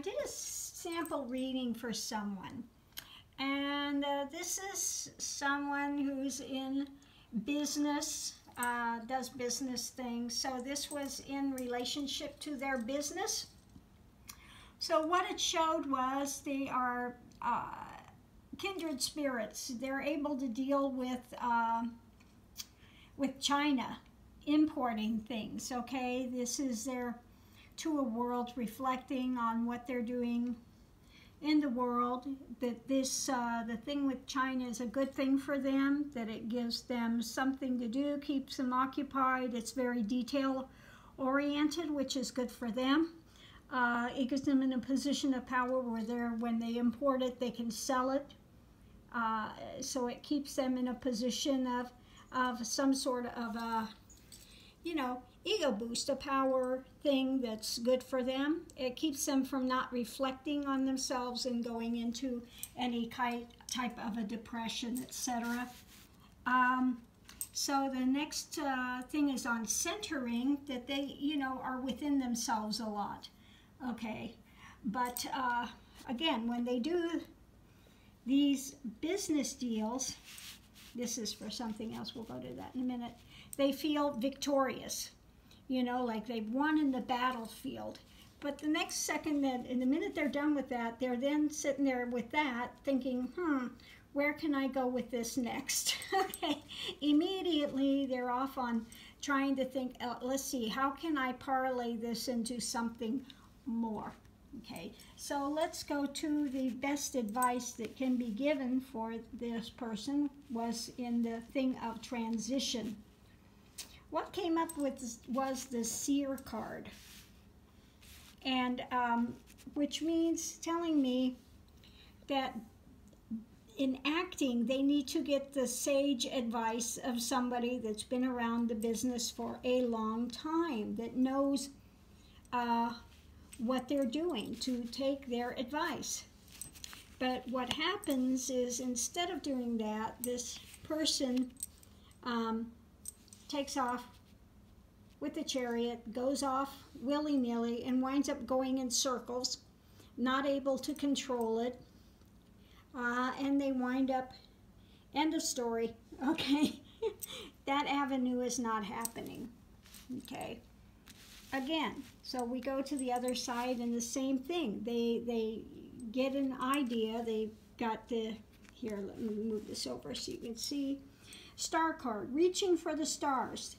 did a sample reading for someone, and this is someone who's in business, does business things. So this was in relationship to their business. So what it showed was they are kindred spirits. They're able to deal with China importing things. Okay, this is their to a world reflecting on what they're doing in the world. That this the thing with China is a good thing for them. That it gives them something to do, keeps them occupied. It's very detail oriented, which is good for them. It gives them in a position of power where when they import it, they can sell it. So it keeps them in a position of some sort of a, ego boost, a power thing that's good for them. It keeps them from not reflecting on themselves and going into any type of a depression, etc. So the next thing is on centering, that they, are within themselves a lot. Okay, but again, when they do these business deals, this is for something else, we'll go to that in a minute, they feel victorious, like they've won in the battlefield. But the next second, in the minute they're done with that, they're then sitting there with that thinking, where can I go with this next? Okay, immediately they're off on trying to think, let's see, how can I parlay this into something more? Okay, so let's go to the best advice that can be given for this person was in the thing of transition. What came up with was the seer card, and which means telling me that in acting they need to get the sage advice of somebody that's been around the business for a long time, that knows what they're doing, to take their advice. But what happens is, instead of doing that, this person takes off with the chariot, goes off willy-nilly, and winds up going in circles, not able to control it, and they wind up, end of story, okay? That avenue is not happening, okay? Again, so we go to the other side, and the same thing. They get an idea. They've got the, here, let me move this over so you can see. Star card, reaching for the stars.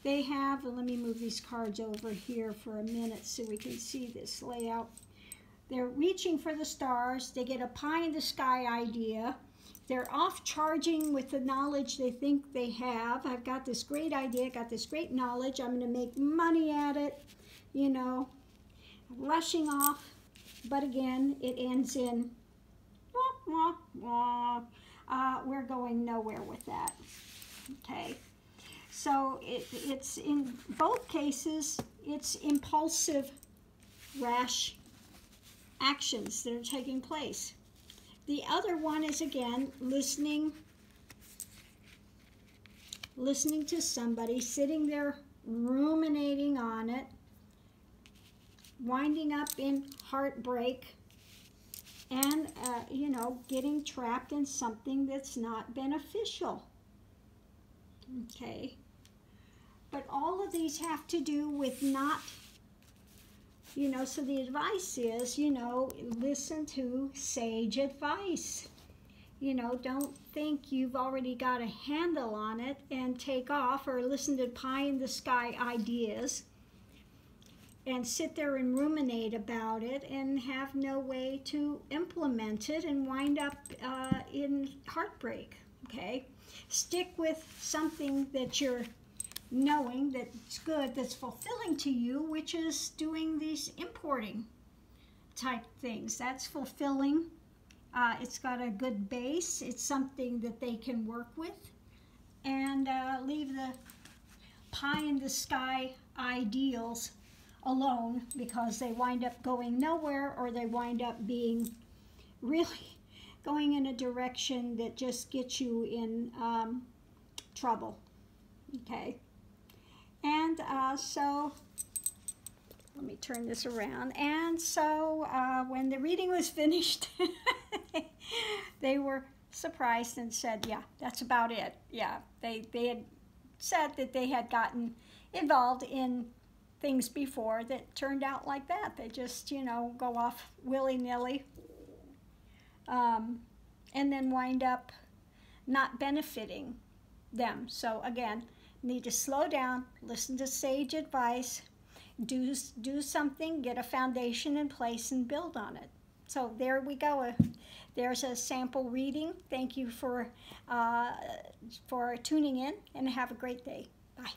They have, let me move these cards over here for a minute so we can see this layout. They're reaching for the stars. They get a pie in the sky idea. They're off charging with the knowledge they think they have. I've got this great idea, got this great knowledge. I'm going to make money at it, rushing off. But again, it ends in, wah, wah, wah. We're going nowhere with that. Okay. So it's in both cases, it's impulsive, rash actions that are taking place. The other one is, again, listening to somebody, sitting there ruminating on it, winding up in heartbreak, and, getting trapped in something that's not beneficial. Okay. But all of these have to do with not, so the advice is, listen to sage advice. Don't think you've already got a handle on it and take off, or listen to pie in the sky ideas and sit there and ruminate about it and have no way to implement it and wind up in heartbreak, okay? Stick with something that you're knowing that's good, that's fulfilling to you, which is doing these importing type things. That's fulfilling. It's got a good base. It's something that they can work with, and leave the pie in the sky ideals alone, because they wind up going nowhere, or they wind up being really going in a direction that just gets you in trouble. Okay. And so let me turn this around. And so when the reading was finished, they were surprised and said, yeah, that's about it. Yeah, they had said that they had gotten involved in things before that turned out like that. They just, you know, go off willy-nilly and then wind up not benefiting them. So again, need to slow down, listen to sage advice, do something, get a foundation in place and build on it. So there we go. There's a sample reading. Thank you for tuning in, and have a great day. Bye.